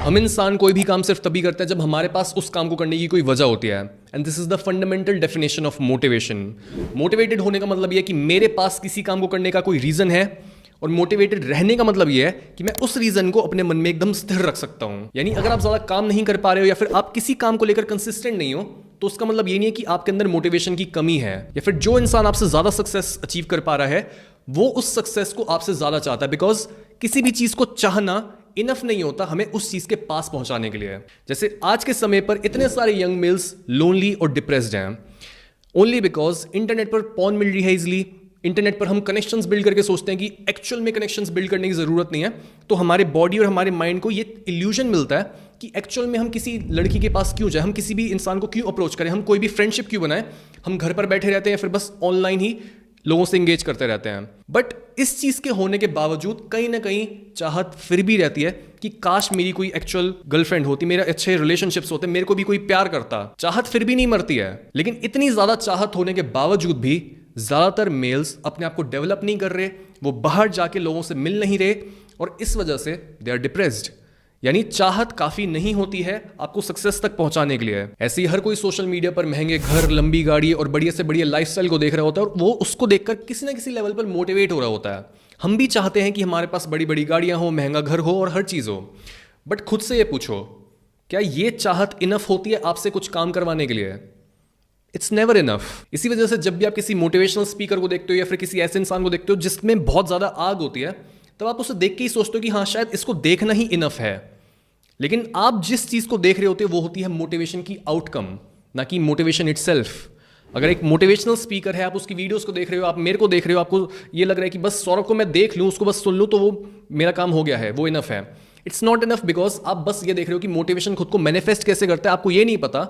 हम इंसान कोई भी काम सिर्फ तभी करते हैं जब हमारे पास उस काम को करने की कोई वजह होती है। And this is the fundamental definition of motivation. Motivated होने का मतलब यह है कि मेरे पास किसी काम को करने का कोई रीजन है, और मोटिवेटेड रहने का मतलब यह है कि मैं उस रीजन को अपने मन में एकदम स्थिर रख सकता हूं। यानी अगर आप ज्यादा काम नहीं कर पा रहे हो या फिर आप किसी काम को लेकर कंसिस्टेंट नहीं हो, तो उसका मतलब ये नहीं है कि आपके अंदर मोटिवेशन की कमी है, या फिर जो इंसान आपसे ज्यादा सक्सेस अचीव कर पा रहा है वो उस सक्सेस को आपसे ज्यादा चाहता है। बिकॉज किसी भी चीज को चाहना इनफ नहीं होता हमें उस चीज के पास पहुंचाने के लिए। जैसे आज के समय पर इतने सारे यंग मेल्स लोनली और डिप्रेस्ड हैं ओनली बिकॉज इंटरनेट पर पॉन मिल रही है इजिली। इंटरनेट पर हम कनेक्शंस बिल्ड करके सोचते हैं कि एक्चुअल में कनेक्शंस बिल्ड करने की जरूरत नहीं है, तो हमारे बॉडी और हमारे माइंड को ये इल्यूजन मिलता है कि एक्चुअल में हम किसी लड़की के पास क्यों जाए, हम किसी भी इंसान को क्यों अप्रोच करें, हम कोई भी फ्रेंडशिप क्यों बनाएं, हम घर पर बैठे रहते हैं फिर बस ऑनलाइन ही लोगों से इंगेज करते रहते हैं। बट इस चीज के होने के बावजूद कहीं ना कहीं चाहत फिर भी रहती है कि काश मेरी कोई एक्चुअल गर्लफ्रेंड होती, मेरे अच्छे रिलेशनशिप्स होते, मेरे को भी कोई प्यार करता। चाहत फिर भी नहीं मरती है। लेकिन इतनी ज्यादा चाहत होने के बावजूद भी ज्यादातर मेल्स अपने आप को डेवलप नहीं कर रहे, वो बाहर जाके लोगों से मिल नहीं रहे, और इस वजह से दे आर डिप्रेस्ड। यानी चाहत काफी नहीं होती है आपको सक्सेस तक पहुंचाने के लिए। ऐसे ही हर कोई सोशल मीडिया पर महंगे घर, लंबी गाड़ी और बढ़िया से बढ़िया लाइफस्टाइल को देख रहा होता है, और वो उसको देखकर किसी ना किसी लेवल पर मोटिवेट हो रहा होता है। हम भी चाहते हैं कि हमारे पास बड़ी बड़ी गाड़ियां हो, महंगा घर हो और हर चीज हो। बट खुद से ये पूछो, क्या ये चाहत इनफ होती है आपसे कुछ काम करवाने के लिए? It's never enough. इसी वजह से जब भी आप किसी मोटिवेशनल स्पीकर को देखते हो या फिर किसी ऐसे इंसान को देखते हो जिसमें बहुत ज्यादा आग होती है, तब आप उसे देख के ही सोचते हो कि हाँ शायद इसको देखना ही इनफ है। लेकिन आप जिस चीज को देख रहे होते हो वो होती है मोटिवेशन की आउटकम, ना कि मोटिवेशन इटसेल्फ। अगर एक मोटिवेशनल स्पीकर है, आप उसकी वीडियोस को देख रहे हो, आप मेरे को देख रहे हो, आपको ये लग रहा है कि बस सौरभ को मैं देख लूं, उसको बस सुन लूं तो वो मेरा काम हो गया है, वो इनफ है। इट्स नॉट इनफ, बिकॉज आप बस ये देख रहे हो कि मोटिवेशन खुद को मैनिफेस्ट कैसे करता है। आपको ये नहीं पता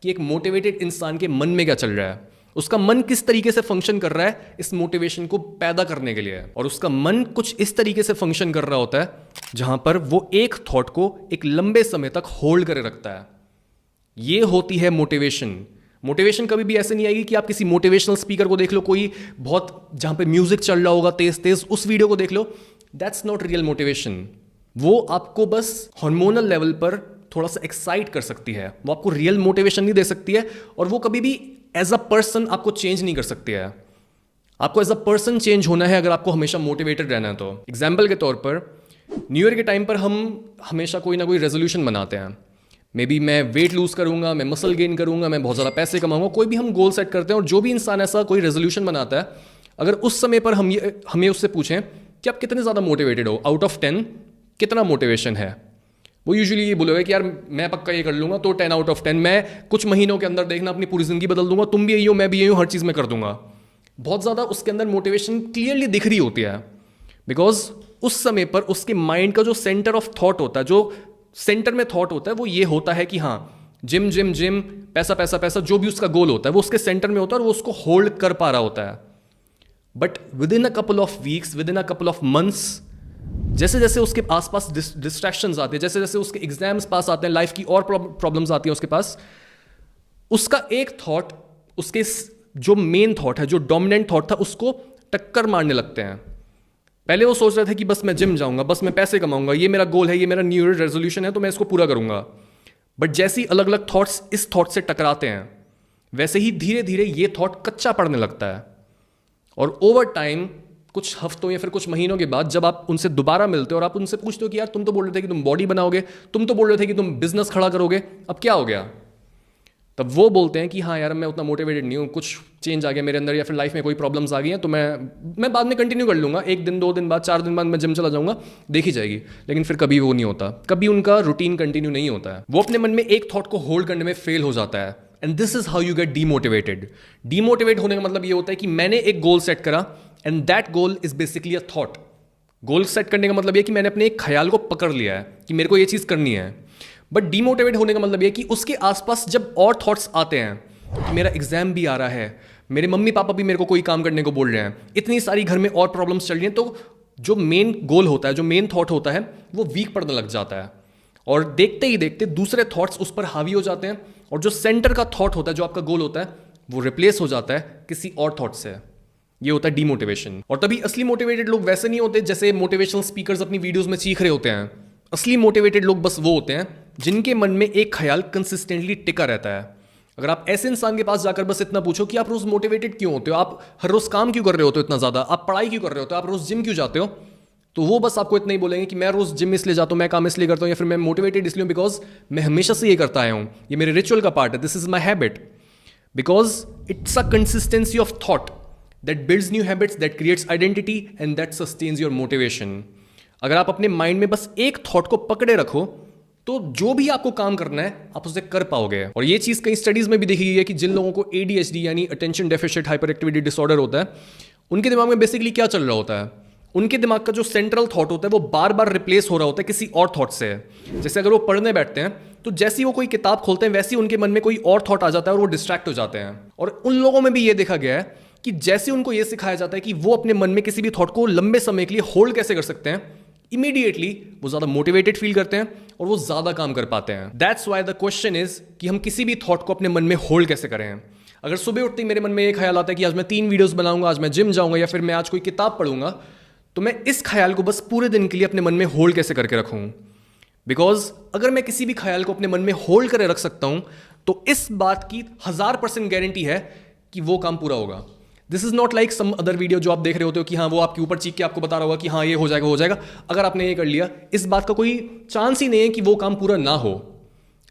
कि एक मोटिवेटेड इंसान के मन में क्या चल रहा है, उसका मन किस तरीके से फंक्शन कर रहा है इस मोटिवेशन को पैदा करने के लिए। और उसका मन कुछ इस तरीके से फंक्शन कर रहा होता है जहां पर वो एक थॉट को एक लंबे समय तक होल्ड करे रखता है। ये होती है मोटिवेशन। मोटिवेशन कभी भी ऐसे नहीं आएगी कि आप किसी मोटिवेशनल स्पीकर को देख लो, कोई बहुत जहां पे म्यूजिक चल रहा होगा तेज तेज, उस वीडियो को देख लो। That's not real motivation. वो आपको बस हार्मोनल लेवल पर थोड़ा सा एक्साइट कर सकती है, वो आपको रियल मोटिवेशन नहीं दे सकती है, और वो कभी भी एज अ पर्सन आपको चेंज नहीं कर सकती है। आपको एज अ पर्सन चेंज होना है अगर आपको हमेशा मोटिवेटेड रहना है तो। एग्जाम्पल के तौर पर न्यू ईयर के टाइम पर हम हमेशा कोई ना कोई रेजोल्यूशन बनाते हैं। मे बी मैं वेट लूज करूंगा, मैं मसल गेन करूंगा, मैं बहुत ज़्यादा पैसे कमाऊंगा, कोई भी हम गोल सेट करते हैं। और जो भी इंसान ऐसा कोई रेजोल्यूशन बनाता है, अगर उस समय पर हमें उससे पूछें कि आप कितने ज़्यादा मोटिवेटेड हो, आउट ऑफ 10 कितना मोटिवेशन है, वो यूजुअली ये बोलोगे कि यार मैं पक्का ये कर लूंगा, तो 10 आउट ऑफ 10। मैं कुछ महीनों के अंदर देखना अपनी पूरी जिंदगी बदल दूंगा, तुम भी यही हो, मैं भी यही हूँ, हर चीज़ में कर दूंगा। बहुत ज़्यादा उसके अंदर मोटिवेशन क्लियरली दिख रही होती है, बिकॉज उस समय पर उसके माइंड का जो सेंटर ऑफ थॉट होता है, जो सेंटर में थॉट होता है, वो ये होता है कि हाँ जिम जिम जिम, पैसा पैसा पैसा, जो भी उसका गोल होता है वो उसके सेंटर में होता है और वो उसको होल्ड कर पा रहा होता है। But with in a couple of weeks, with in a couple of months, जैसे जैसे उसके आसपास डिस्ट्रैक्शंस आते हैं, जैसे जैसे उसके एग्जाम्स पास आते हैं, लाइफ की और प्रॉब्लम्स आती हैं उसके पास, उसका एक थॉट, उसके जो मेन थॉट है, जो डोमिनेंट थॉट था, उसको टक्कर मारने लगते हैं। पहले वो सोच रहे थे कि बस मैं जिम जाऊंगा, बस मैं पैसे कमाऊंगा, ये मेरा गोल है, ये मेरा न्यू ईयर रेजोल्यूशन है, तो मैं इसको पूरा करूंगा। बट जैसे ही अलग अलग थॉट्स इस थॉट से टकराते हैं, वैसे ही धीरे धीरे ये थॉट कच्चा पड़ने लगता है। और ओवर टाइम, कुछ हफ्तों या फिर कुछ महीनों के बाद, जब आप उनसे दोबारा मिलते हो और आप उनसे पूछते हो कि यार तुम तो बोल रहे थे कि तुम बॉडी बनाओगे, तुम तो बोल रहे थे कि तुम बिजनेस खड़ा करोगे, अब क्या हो गया? तब वो बोलते हैं कि हाँ यार मैं उतना मोटिवेटेड नहीं हूँ, कुछ चेंज आ गया मेरे अंदर, या फिर लाइफ में कोई प्रॉब्लम्स आ गई हैं, तो मैं बाद में कंटिन्यू कर लूँगा, 1 दिन 2 दिन बाद, 4 दिन बाद मैं जिम चला जाऊँगा, देखी जाएगी। लेकिन फिर कभी वो नहीं होता, कभी उनका रूटीन कंटिन्यू नहीं होता है। वो अपने मन में एक थॉट को होल्ड करने में फेल हो जाता है। And this is how you get demotivated. Demotivate होने का मतलब ये होता है कि मैंने एक गोल सेट करा and that goal is basically a thought. Goal set करने का मतलब ये कि मैंने अपने एक ख्याल को पकड़ लिया है कि मेरे को ये चीज़ करनी है। बट डीमोटिवेट होने का मतलब ये कि उसके आसपास जब और थॉट्स आते हैं कि मेरा एग्जाम भी आ रहा है, मेरे मम्मी पापा भी मेरे को कोई काम करने को बोल रहे हैं, इतनी सारी घर में और प्रॉब्लम्स चल रही हैं, तो जो मेन गोल होता है, जो मेन थॉट होता है, वो वीक पड़ने लग जाता है। और देखते ही देखते दूसरे थॉट्स उस पर हावी हो जाते हैं, और जो सेंटर का थॉट होता है, जो आपका गोल होता है, वो रिप्लेस हो जाता है किसी और थॉट से। ये होता है डीमोटिवेशन। और तभी असली मोटिवेटेड लोग वैसे नहीं होते जैसे मोटिवेशनल स्पीकर्स अपनी वीडियोस में चीख रहे होते हैं। असली मोटिवेटेड लोग बस वो होते हैं जिनके मन में एक ख्याल कंसिस्टेंटली टिका रहता है। अगर आप ऐसे इंसान के पास जाकर बस इतना पूछो कि आप रोज मोटिवेटेड क्यों होते हो, आप हर रोज काम क्यों कर रहे होते हो इतना ज्यादा, आप पढ़ाई क्यों कर रहे होते हो, आप रोज जिम क्यों जाते हो, तो वो बस आपको इतना ही बोलेंगे कि मैं रोज जिम इसलिए जाता हूँ, मैं काम इसलिए करता हूँ, या फिर मैं मोटिवेटेड इसलिए बिकॉज मैं हमेशा से ये करता आया हूँ, ये मेरे रिचुअल का पार्ट है, this is my habit. Because it's a consistency of thought that builds new habits, that creates identity and that sustains your motivation. अगर आप अपने माइंड में बस एक थॉट को पकड़े रखो तो जो भी आपको काम करना है आप उसे कर पाओगे। और ये चीज कई स्टडीज में भी देखी गई है कि जिन लोगों को ADHD यानी attention deficit hyper activity disorder होता है, उनके दिमाग में बेसिकली क्या चल रहा होता है, उनके दिमाग का जो सेंट्रल थॉट होता है वो बार बार रिप्लेस हो रहा होता है किसी और थॉट से। जैसे अगर वो पढ़ने बैठते हैं तो जैसे ही वो कोई किताब खोलते हैं वैसे ही उनके मन में कोई और थॉट आ जाता है और वो डिस्ट्रैक्ट हो जाते हैं। और उन लोगों में भी ये देखा गया है कि जैसे उनको ये सिखाया जाता है कि वो अपने मन में किसी भी थॉट को लंबे समय के लिए होल्ड कैसे कर सकते हैं, इमीडिएटली वो ज्यादा मोटिवेटेड फील करते हैं और वो ज्यादा काम कर पाते हैं। That's why the question is कि हम किसी भी थॉट को अपने मन में होल्ड कैसे करें। अगर सुबह उठते ही मेरे मन में एक ख्याल आता है कि आज मैं 3 वीडियोस बनाऊंगा, आज मैं जिम जाऊंगा, या फिर मैं आज कोई किताब पढ़ूंगा, तो मैं इस ख्याल को बस पूरे दिन के लिए अपने मन में होल्ड कैसे करके रखूं। बिकॉज अगर मैं किसी भी ख्याल को अपने मन में होल्ड करे रख सकता हूं तो इस बात की 1000% गारंटी है कि वो काम पूरा होगा। This is not like some other video जो आप देख रहे होते हो कि हाँ वो आपके ऊपर चीख के आपको बता रहा होगा कि हाँ ये हो जाएगा हो जाएगा। अगर आपने ये कर लिया, इस बात का कोई चांस ही नहीं है कि वो काम पूरा ना हो।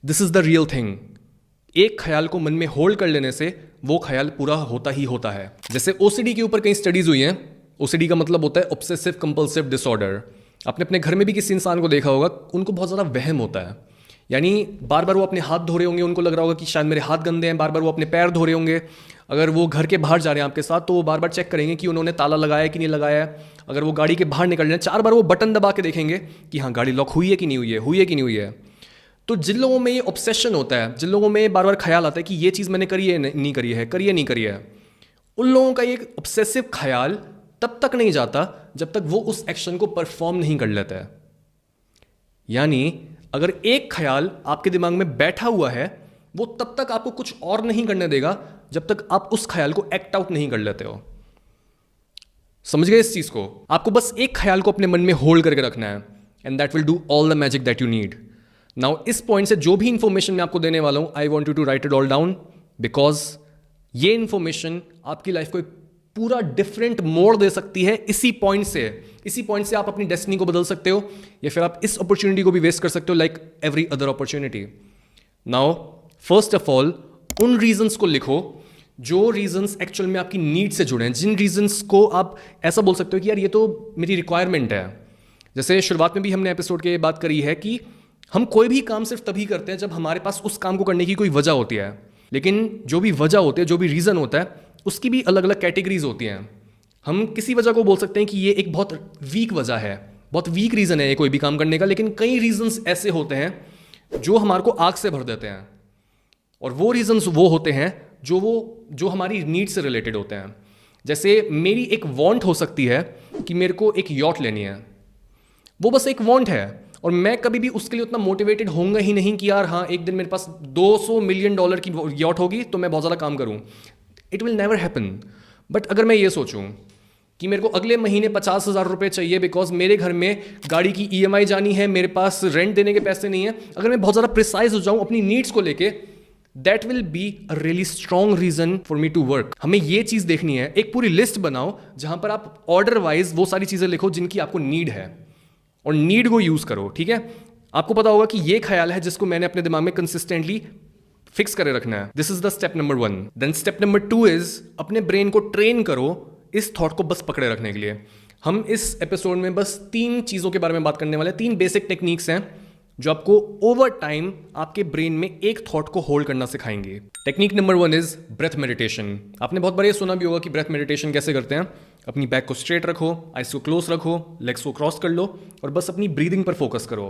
This is the real thing. एक ख्याल को मन में होल्ड कर लेने से वो ख्याल पूरा होता ही होता है। जैसे OCD के ऊपर कई स्टडीज हुई हैं। OCD का मतलब होता है ऑब्सेसिव कंपल्सिव डिसऑर्डर। आपने अपने घर में भी किसी इंसान को देखा होगा, उनको बहुत ज़्यादा वहम होता है, यानी बार बार वो अपने हाथ धो रहे होंगे, उनको लग रहा होगा कि शायद मेरे हाथ गंदे हैं, बार बार वो अपने पैर धो रहे होंगे। अगर वो घर के बाहर जा रहे हैं आपके साथ तो वो बार बार चेक करेंगे कि उन्होंने ताला लगाया है कि नहीं लगाया है। अगर वो गाड़ी के बाहर निकल रहे हैं 4 बार वो बटन दबा के देखेंगे कि हाँ गाड़ी लॉक हुई है कि नहीं हुई है, हुई है कि नहीं हुई है। तो जिन लोगों में ये ऑब्सेशन होता है, जिन लोगों में बार बार ख्याल आता है कि ये चीज़ मैंने करी है नहीं करी है, करी है नहीं करी है, उन लोगों का ये ऑब्सेसिव ख्याल तब तक नहीं जाता जब तक वो उस एक्शन को परफॉर्म नहीं कर लेता है। यानी अगर एक ख्याल आपके दिमाग में बैठा हुआ है वो तब तक आपको कुछ और नहीं करने देगा जब तक आप उस ख्याल को एक्ट आउट नहीं कर लेते हो। समझ गए इस चीज को? आपको बस एक ख्याल को अपने मन में होल्ड करके रखना है and that will do all the magic that you need. Now इस पॉइंट से जो भी इंफॉर्मेशन मैं आपको देने वाला हूं, I want you to write it all down, because ये इंफॉर्मेशन आपकी लाइफ को एक पूरा डिफरेंट मोड़ दे सकती है। इसी पॉइंट से आप अपनी डेस्टिनी को बदल सकते हो, या फिर आप इस अपॉर्चुनिटी को भी वेस्ट कर सकते हो like every other opportunity. Now first of all उन रीजंस को लिखो जो रीजंस एक्चुअल में आपकी नीड से जुड़े हैं, जिन रीजंस को आप ऐसा बोल सकते हो कि यार ये तो मेरी रिक्वायरमेंट है। जैसे शुरुआत में भी हमने एपिसोड के बात करी है कि हम कोई भी काम सिर्फ तभी करते हैं जब हमारे पास उस काम को करने की कोई वजह होती है, लेकिन जो भी वजह होती है, जो भी रीज़न होता है, उसकी भी अलग अलग कैटेगरीज होती हैं। हम किसी वजह को बोल सकते हैं कि ये एक बहुत वीक वजह है, बहुत वीक रीज़न है ये कोई भी काम करने का, लेकिन कई रीजंस ऐसे होते हैं जो हमारे को आग से भर देते हैं, और वो रीजंस वो होते हैं जो हमारी नीड से रिलेटेड होते हैं। जैसे मेरी एक वांट हो सकती है कि मेरे को एक यॉट लेनी है, वो बस एक वांट है, और मैं कभी भी उसके लिए उतना मोटिवेटेड होऊंगा ही नहीं कि यार हाँ एक दिन मेरे पास $200 मिलियन की यॉट होगी तो मैं बहुत ज़्यादा काम करूँ। It will never happen. But अगर मैं ये सोचूं कि मेरे को अगले महीने 50,000 रुपये चाहिए बिकॉज मेरे घर में गाड़ी की EMI जानी है, मेरे पास रेंट देने के पैसे नहीं है, अगर मैं बहुत ज़्यादा प्रिसाइज हो जाऊं अपनी नीड्स को लेके, that will be a really strong reason for me to work. हमें ये चीज़ देखनी है, एक पूरी लिस्ट बनाओ जहां पर आप ऑर्डर वाइज वो सारी चीज़ें लिखो जिनकी आपको नीड है, और नीड को यूज़ करो। ठीक है, आपको पता होगा कि ये ख्याल है जिसको मैंने अपने दिमाग में कंसिस्टेंटली फिक्स करे रखना है। This is the step number 1। Then step number 2 is अपने ब्रेन को ट्रेन करो इस थॉट को बस पकड़े रखने के लिए। हम इस एपिसोड में बस 3 चीज़ों के बारे में बात करने वाले हैं, 3 बेसिक टेक्निक्स हैं जो आपको ओवर टाइम आपके ब्रेन में एक थॉट को होल्ड करना सिखाएंगे। Technique number 1 is breath meditation. आपने बहुत बार ये सुना भी होगा कि ब्रेथ मेडिटेशन कैसे करते हैं। अपनी बैक को स्ट्रेट रखो, आइज को क्लोज रखो, लेग्स को क्रॉस कर लो और बस अपनी ब्रीदिंग पर फोकस करो।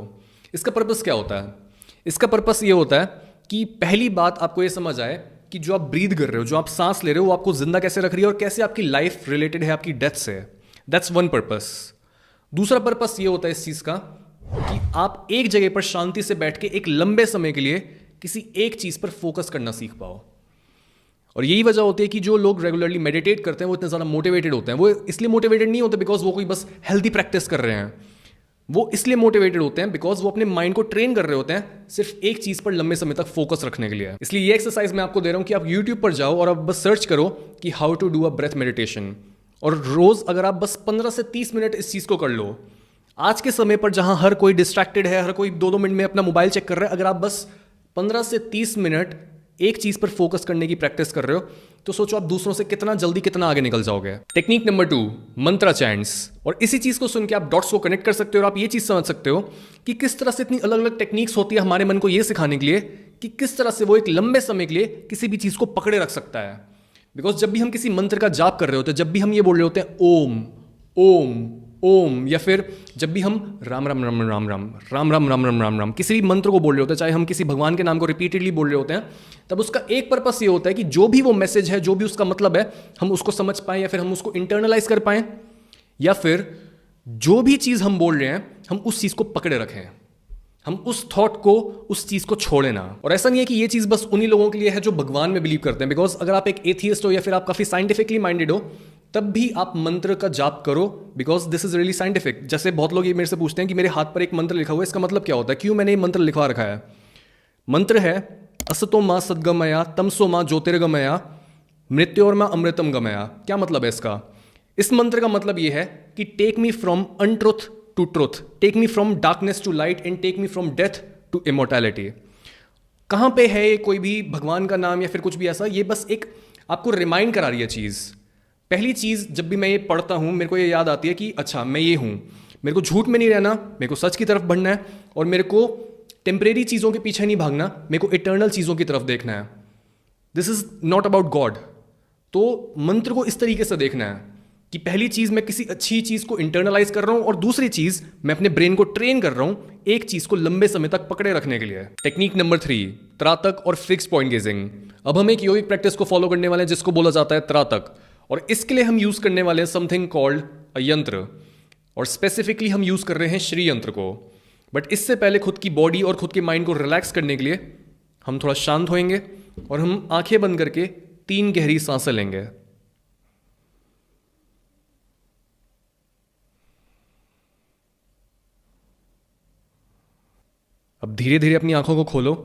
इसका पर्पस क्या होता है? इसका पर्पस ये होता है कि पहली बात आपको ये समझ आए कि जो आप ब्रीद कर रहे हो, जो आप सांस ले रहे हो, वो आपको जिंदा कैसे रख रही है और कैसे आपकी लाइफ रिलेटेड है आपकी डेथ से। That's one purpose. दूसरा पर्पस ये होता है इस चीज का कि आप एक जगह पर शांति से बैठ के एक लंबे समय के लिए किसी एक चीज पर फोकस करना सीख पाओ। और यही वजह होती है कि जो लोग रेगुलरली मेडिटेट करते हैं वो इतने ज़्यादा मोटिवेटेड होते हैं। वो इसलिए मोटिवेटेड नहीं होते बिकॉज वो कोई बस हेल्दी प्रैक्टिस कर रहे हैं, वो इसलिए मोटिवेटेड होते हैं बिकॉज वो अपने माइंड को ट्रेन कर रहे होते हैं सिर्फ एक चीज पर लंबे समय तक फोकस रखने के लिए। इसलिए ये एक्सरसाइज मैं आपको दे रहा हूं कि आप यूट्यूब पर जाओ और आप बस सर्च करो कि how to do a breath meditation, और रोज अगर आप बस 15 से 30 मिनट इस चीज को कर लो। आज के समय पर जहां हर कोई डिस्ट्रैक्टेड है, हर कोई 2-2 मिनट में अपना मोबाइल चेक कर रहा है, अगर आप बस 15 से 30 मिनट एक चीज पर फोकस करने की प्रैक्टिस कर रहे हो तो सोचो आप दूसरों से कितना जल्दी कितना आगे निकल जाओगे। टेक्निक नंबर 2, मंत्रा चैंट्स। और इसी चीज को सुन के आप डॉट्स को कनेक्ट कर सकते हो और आप ये चीज समझ सकते हो कि किस तरह से इतनी अलग अलग टेक्निक्स होती है हमारे मन को ये सिखाने के लिए कि किस तरह से वो एक लंबे समय के लिए किसी भी चीज को पकड़े रख सकता है। बिकॉज जब भी हम किसी मंत्र का जाप कर रहे होते हैं, जब भी हम ये बोल रहे होते हैं ओम ओम ओम, या फिर जब भी हम राम राम राम राम राम राम राम राम राम राम राम किसी भी मंत्र को बोल रहे होते हैं, चाहे हम किसी भगवान के नाम को रिपीटेडली बोल रहे होते हैं, तब उसका एक पर्पस ये होता है कि जो भी वो मैसेज है, जो भी उसका मतलब है, हम उसको समझ पाएं या फिर हम उसको इंटरनलाइज कर पाएं, या फिर जो भी चीज़ हम बोल रहे हैं हम उस चीज़ को पकड़े रखें, हम उस थॉट को, उस चीज़ को छोड़े ना। और ऐसा नहीं है कि ये चीज़ बस उन्हीं लोगों के लिए है जो भगवान में बिलीव करते हैं। बिकॉज अगर आप एक एथियस्ट हो या फिर आप काफ़ी साइंटिफिकली माइंडेड हो तब भी आप मंत्र का जाप करो, because this is really scientific. जैसे बहुत लोग ये मेरे से पूछते हैं कि मेरे हाथ पर एक मंत्र लिखा हुआ है, इसका मतलब क्या होता है, क्यों मैंने ये मंत्र लिखवा रखा है। मंत्र है असतो मां सद्गमया तमसो मां ज्योतिर्गमया मृत्योर्मा अमृतम गमया। क्या मतलब है इसका? इस मंत्र का मतलब ये है कि take me from untruth to truth, take me from darkness to light and take me from death to immortality. कहां पे है ये कोई भी भगवान का नाम या फिर कुछ भी ऐसा, ये बस एक आपको रिमाइंड करा रही है चीज़। पहली चीज़, जब भी मैं ये पढ़ता हूँ मेरे को ये याद आती है कि अच्छा मैं ये हूँ, मेरे को झूठ में नहीं रहना, मेरे को सच की तरफ बढ़ना है, और मेरे को टेम्परेरी चीज़ों के पीछे नहीं भागना, मेरे को इटर्नल चीज़ों की तरफ देखना है। This is not about God. तो मंत्र को इस तरीके से देखना है कि पहली चीज़ मैं किसी अच्छी चीज़ को इंटरनलाइज कर रहा हूँ, और दूसरी चीज़ मैं अपने ब्रेन को ट्रेन कर रहा हूँ एक चीज़ को लंबे समय तक पकड़े रखने के लिए। टेक्निक नंबर 3, त्रातक और फिक्स पॉइंट गेजिंग। अब हम एक योगिक प्रैक्टिस को फॉलो करने वाले हैं जिसको बोला जाता है त्रातक, और इसके लिए हम यूज करने वाले हैं समथिंग कॉल्ड अ यंत्र, और स्पेसिफिकली हम यूज कर रहे हैं श्री यंत्र को। बट इससे पहले खुद की बॉडी और खुद के माइंड को रिलैक्स करने के लिए हम थोड़ा शांत होएंगे और हम आंखें बंद करके 3 गहरी सांसें लेंगे। अब धीरे धीरे अपनी आंखों को खोलो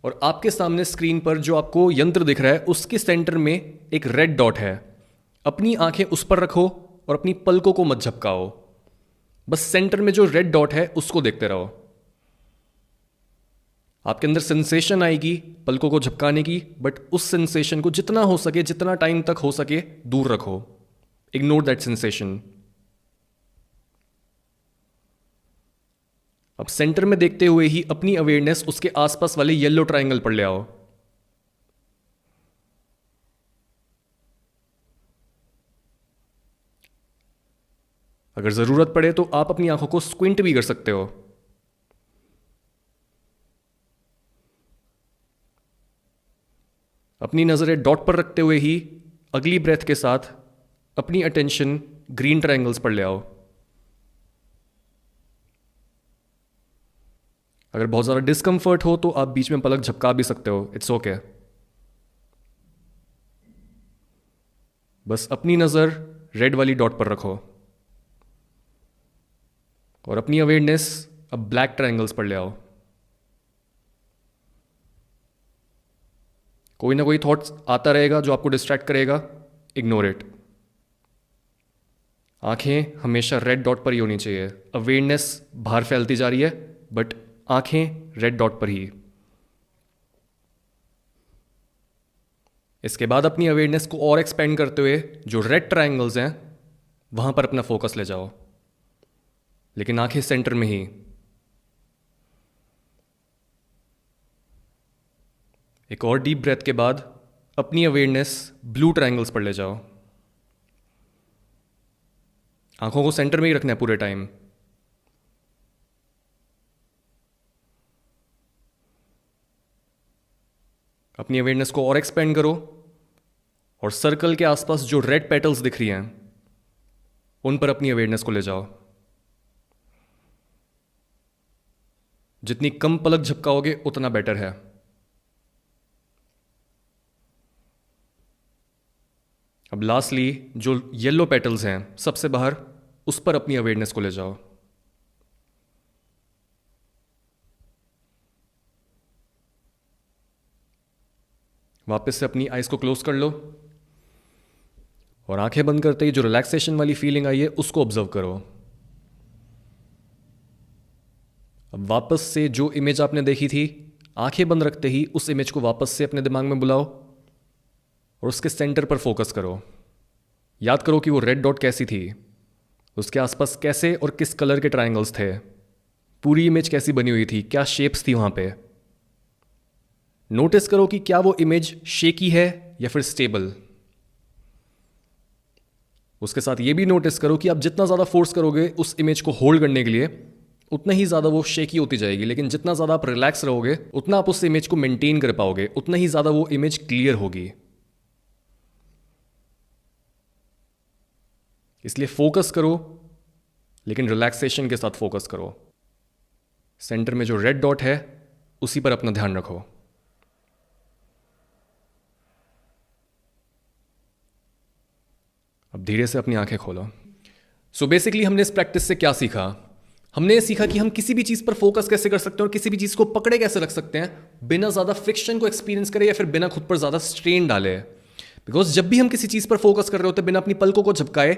और आपके सामने स्क्रीन पर जो आपको यंत्र दिख रहा है उसके सेंटर में एक रेड डॉट है। अपनी आंखें उस पर रखो और अपनी पलकों को मत झपकाओ, बस सेंटर में जो रेड डॉट है उसको देखते रहो। आपके अंदर सेंसेशन आएगी पलकों को झपकाने की, बट उस सेंसेशन को जितना हो सके, जितना टाइम तक हो सके दूर रखो। Ignore that sensation. अब सेंटर में देखते हुए ही अपनी अवेयरनेस उसके आसपास वाले येलो ट्रायंगल पर ले आओ। अगर जरूरत पड़े तो आप अपनी आंखों को स्क्विंट भी कर सकते हो। अपनी नजरें डॉट पर रखते हुए ही अगली ब्रेथ के साथ अपनी अटेंशन ग्रीन ट्रायंगल्स पर ले आओ। अगर बहुत ज़्यादा डिस्कंफर्ट हो तो आप बीच में पलक झपका भी सकते हो, इट्स ओके। बस अपनी नज़र रेड वाली डॉट पर रखो और अपनी अवेयरनेस अब ब्लैक ट्रायंगल्स पर ले आओ। कोई ना कोई थॉट्स आता रहेगा जो आपको डिस्ट्रैक्ट करेगा, इग्नोर इट। आंखें हमेशा रेड डॉट पर ही होनी चाहिए। अवेयरनेस बाहर फैलती जा रही है बट आंखें रेड डॉट पर ही। इसके बाद अपनी अवेयरनेस को और एक्सपेंड करते हुए जो रेड ट्रायंगल्स हैं वहां पर अपना फोकस ले जाओ, लेकिन आंखें सेंटर में ही। एक और डीप ब्रेथ के बाद अपनी अवेयरनेस ब्लू ट्रायंगल्स पर ले जाओ। आंखों को सेंटर में ही रखना है पूरे टाइम। अपनी अवेयरनेस को और एक्सपेंड करो और सर्कल के आसपास जो रेड पेटल्स दिख रही हैं उन पर अपनी अवेयरनेस को ले जाओ। जितनी कम पलक झपकाओगे उतना बेटर है। अब लास्टली जो येलो पेटल्स हैं सबसे बाहर, उस पर अपनी अवेयरनेस को ले जाओ। वापस से अपनी आइज़ को क्लोज कर लो और आंखें बंद करते ही जो रिलैक्सेशन वाली फीलिंग आई है उसको ऑब्जर्व करो। अब वापस से जो इमेज आपने देखी थी, आंखें बंद रखते ही उस इमेज को वापस से अपने दिमाग में बुलाओ और उसके सेंटर पर फोकस करो। याद करो कि वो रेड डॉट कैसी थी, उसके आसपास कैसे और किस कलर के ट्रायंगल्स थे, पूरी इमेज कैसी बनी हुई थी, क्या शेप्स थी वहां पे। नोटिस करो कि क्या वो इमेज शेकी है या फिर स्टेबल। उसके साथ ये भी नोटिस करो कि आप जितना ज़्यादा फोर्स करोगे उस इमेज को होल्ड करने के लिए, उतना ही ज़्यादा वो शेकी होती जाएगी, लेकिन जितना ज़्यादा आप रिलैक्स रहोगे उतना आप उस इमेज को मेंटेन कर पाओगे, उतना ही ज़्यादा वो इमेज क्लियर होगी। इसलिए फोकस करो, लेकिन रिलैक्सेशन के साथ फोकस करो। सेंटर में जो रेड डॉट है उसी पर अपना ध्यान रखो। अब धीरे से अपनी आंखें खोलो। सो बेसिकली हमने इस प्रैक्टिस से क्या सीखा? हमने ये सीखा कि हम किसी भी चीज़ पर फोकस कैसे कर सकते हैं और किसी भी चीज़ को पकड़े कैसे रख सकते हैं बिना ज़्यादा फ्रिक्शन को एक्सपीरियंस करें या फिर बिना खुद पर ज़्यादा स्ट्रेन डाले। बिकॉज जब भी हम किसी चीज़ पर फोकस कर रहे होते हैं बिना अपनी पलकों को झपकाए,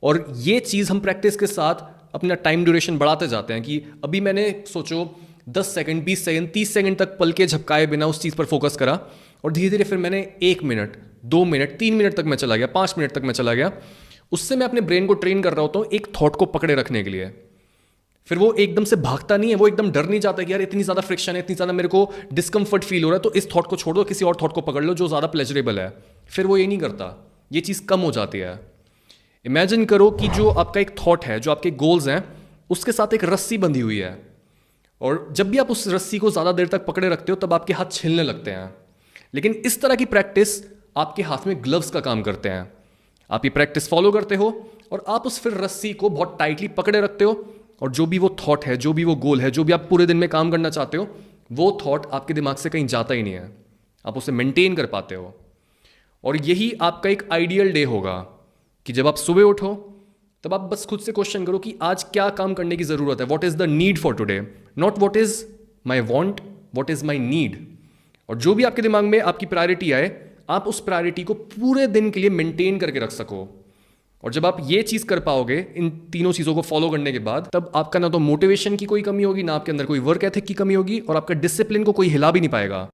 और ये चीज़ हम प्रैक्टिस के साथ अपना टाइम ड्यूरेशन बढ़ाते जाते हैं कि अभी मैंने सोचो 10 सेकंड, 20 सेकंड, 30 सेकंड तक पलके झपकाए बिना उस चीज़ पर फोकस करा, और धीरे धीरे फिर मैंने 1 मिनट, 2 मिनट, 3 मिनट तक मैं चला गया, 5 मिनट तक मैं चला गया। उससे मैं अपने ब्रेन को ट्रेन कर रहा होता हूँ एक थॉट को पकड़े रखने के लिए। फिर वो एकदम से भागता नहीं है, वो एकदम डर नहीं जाता कि यार इतनी ज़्यादा फ्रिक्शन है, इतनी ज़्यादा मेरे को डिस्कम्फर्ट फील हो रहा है, तो इस थॉट को छोड़ दो, किसी और थॉट को पकड़ लो जो ज़्यादा प्लेजरेबल है। फिर वो ये नहीं करता, ये चीज़ कम हो जाती है। इमेजिन करो कि जो आपका एक थॉट है, जो आपके गोल्स हैं, उसके साथ एक रस्सी बंधी हुई है, और जब भी आप उस रस्सी को ज़्यादा देर तक पकड़े रखते हो तब आपके हाथ छिलने लगते हैं। लेकिन इस तरह की प्रैक्टिस आपके हाथ में ग्लव्स का काम करते हैं। आप ये प्रैक्टिस फॉलो करते हो और आप उस फिर रस्सी को बहुत टाइटली पकड़े रखते हो, और जो भी वो थॉट है, जो भी वो गोल है, जो भी आप पूरे दिन में काम करना चाहते हो, वो थॉट आपके दिमाग से कहीं जाता ही नहीं है, आप उसे मेंटेन कर पाते हो। और यही आपका एक आइडियल डे होगा कि जब आप सुबह उठो तब आप बस खुद से क्वेश्चन करो कि आज क्या काम करने की ज़रूरत है, what is the need for today, not what is my want, what is my need. और जो भी आपके दिमाग में आपकी प्रायोरिटी आए, आप उस प्रायोरिटी को पूरे दिन के लिए मेंटेन करके रख सको। और जब आप ये चीज़ कर पाओगे इन तीनों चीज़ों को फॉलो करने के बाद, तब आपका ना तो मोटिवेशन की कोई कमी होगी, ना आपके अंदर कोई वर्क एथिक की कमी होगी, और आपका डिसिप्लिन को कोई हिला भी नहीं पाएगा।